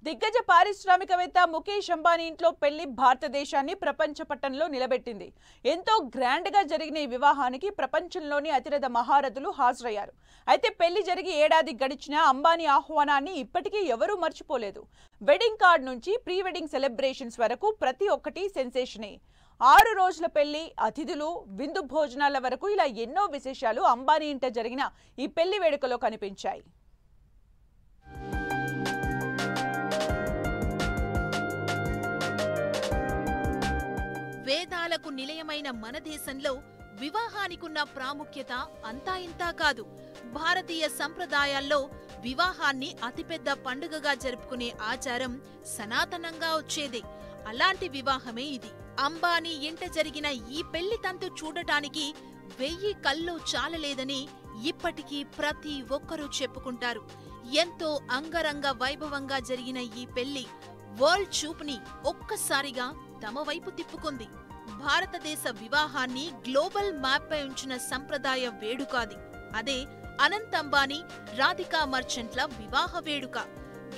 దిగ్గజ పారిశ్రామికవేత్త ముఖేష్ అంబానీ ఇంట్లో పెళ్లి భారతదేశాన్ని ప్రపంచ పట్టణంలో నిలబెట్టింది. ఎంతో గ్రాండ్ గా జరిగిన ఈ వివాహానికి ప్రపంచంలోని అతిరథ మహారథులు హాజరయ్యారు. అయితే పెళ్లి జరిగి ఏడాది గడిచినా అంబానీ ఆహ్వానాన్ని ఇప్పటికీ ఎవరూ మర్చిపోలేదు. వెడ్డింగ్ కార్డ్ నుంచి ప్రీ వెడ్డింగ్ సెలబ్రేషన్స్ వరకు ప్రతి ఒక్కటి సెన్సేషనే. 6 రోజుల పెళ్లి, అతిథులు, విందు భోజనాల వరకు ఇలా ఎన్నో విశేషాలు అంబానీ ఇంట జరిగిన ఈ పెళ్లి వేడుకలో కనిపించాయి. వేదాలకు నిలయమైన మన దేశంలో వివాహానికున్న ప్రాముఖ్యత అంతా ఇంతా కాదు. భారతీయ సంప్రదాయాల్లో వివాహాన్ని అతిపెద్ద పండుగగా జరుపుకునే ఆచారం సనాతనంగా వచ్చేదే. అలాంటి వివాహమే ఇది. అంబానీ ఇంట జరిగిన ఈ పెళ్లి తంతు చూడటానికి 1000 కళ్ళు చాలలేదని ఇప్పటికీ ప్రతి ఒక్కరూ చెప్పుకుంటారు. ఎంతో అంగరంగ వైభవంగా జరిగిన ఈ పెళ్లి వరల్డ్ చూపుని ఒక్కసారిగా తమ వైపు తిప్పుకుంది. భారతదేశ వివాహాన్ని గ్లోబల్ మ్యాప్ పై ఉంచిన సంప్రదాయ వేడుకాది. అదే అనంత్ అంబానీ, రాధికా మర్చెంట్ల వివాహ వేడుక.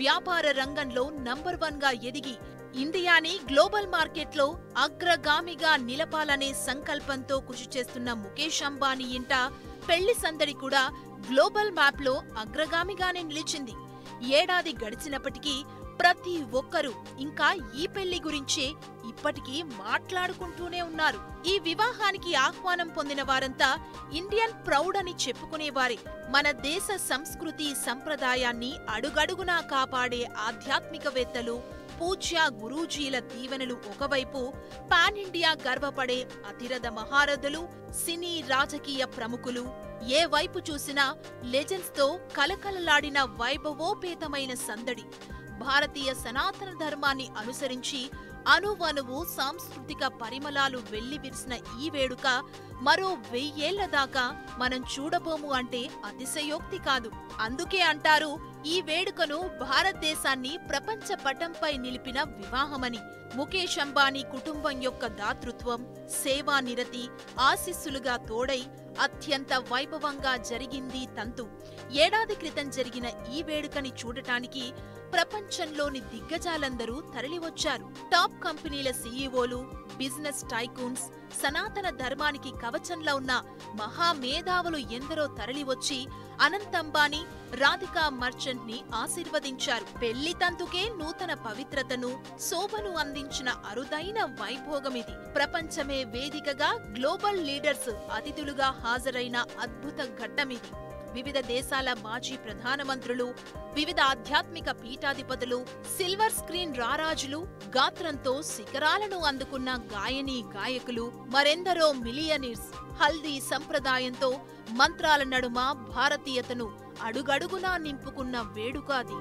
వ్యాపార రంగంలో నంబర్ 1 గా ఎదిగి ఇండియాని గ్లోబల్ మార్కెట్లో అగ్రగామిగా నిలపాలనే సంకల్పంతో కృషి చేస్తున్న ముఖేష్ అంబానీ ఇంట పెళ్లి సందడి కూడా గ్లోబల్ మ్యాప్ లో అగ్రగామిగానే నిలిచింది. ఏడాది గడిచినప్పటికీ ప్రతి ఒక్కరూ ఇంకా ఈ పెళ్లి గురించే ఇప్పటికీ మాట్లాడుకుంటూనే ఉన్నారు. ఈ వివాహానికి ఆహ్వానం పొందిన వారంతా ఇండియన్ ప్రౌడ్ అని చెప్పుకునేవారే. మన దేశ సంస్కృతి సంప్రదాయాన్ని అడుగడుగునా కాపాడే ఆధ్యాత్మికవేత్తలు, పూజ్య గురూజీల దీవెనలు ఒకవైపు, పాన్ ఇండియా గర్వపడే అతిరథ మహారథులు, సినీ రాజకీయ ప్రముఖులు, ఏ వైపు చూసినా లెజెండ్స్ తో కలకలలాడిన వైభవోపేతమైన సందడి. భారతీయ సనాతన ధర్మాన్ని అనుసరించి అణువణువు సాంస్కృతిక పరిమళాలు వెల్లివిరిసిన ఈ వేడుక మరో 1000 ఏళ్ల దాకా మనం చూడబోము అంటే అతిశయోక్తి కాదు. అందుకే అంటారు ఈ వేడుకను భారతదేశాన్ని ప్రపంచ పటంపై నిలిపిన వివాహమని. ముఖేష్ అంబానీ కుటుంబం యొక్క దాతృత్వం, సేవానిరతి ఆశీస్సులుగా తోడై అత్యంత వైభవంగా జరిగింది తంతు. ఏడాది క్రితం జరిగిన ఈ వేడుకని చూడటానికి ప్రపంచంలోని దిగ్గజాలందరూ తరలివచ్చారు. టాప్ కంపెనీల సీఈఓలు, బిజినెస్ టైకూన్స్, సనాతన ధర్మానికి కవచంలా ఉన్న మహామేధావులు ఎందరో తరలివచ్చి అనంత్ అంబానీ, రాధికా మర్చెంట్ ని ఆశీర్వదించారు. పెళ్లి తంతుకే నూతన పవిత్రతను, శోభను అందించిన అరుదైన వైభోగమిది. ప్రపంచమే వేదికగా గ్లోబల్ లీడర్స్ అతిథులుగా హాజరైన అద్భుత ఘట్టమిది. వివిధ దేశాల మాజీ ప్రధానమంత్రులు, వివిధ ఆధ్యాత్మిక పీఠాధిపతులు, సిల్వర్ స్క్రీన్ రారాజులు, గాత్రంతో శిఖరాలను అందుకున్న గాయనీ గాయకులు, మరెందరో మిలియనీర్స్, హల్దీ సంప్రదాయంతో మంత్రాల నడుమ భారతీయతను అడుగడుగునా నింపుకున్న వేడుక అది.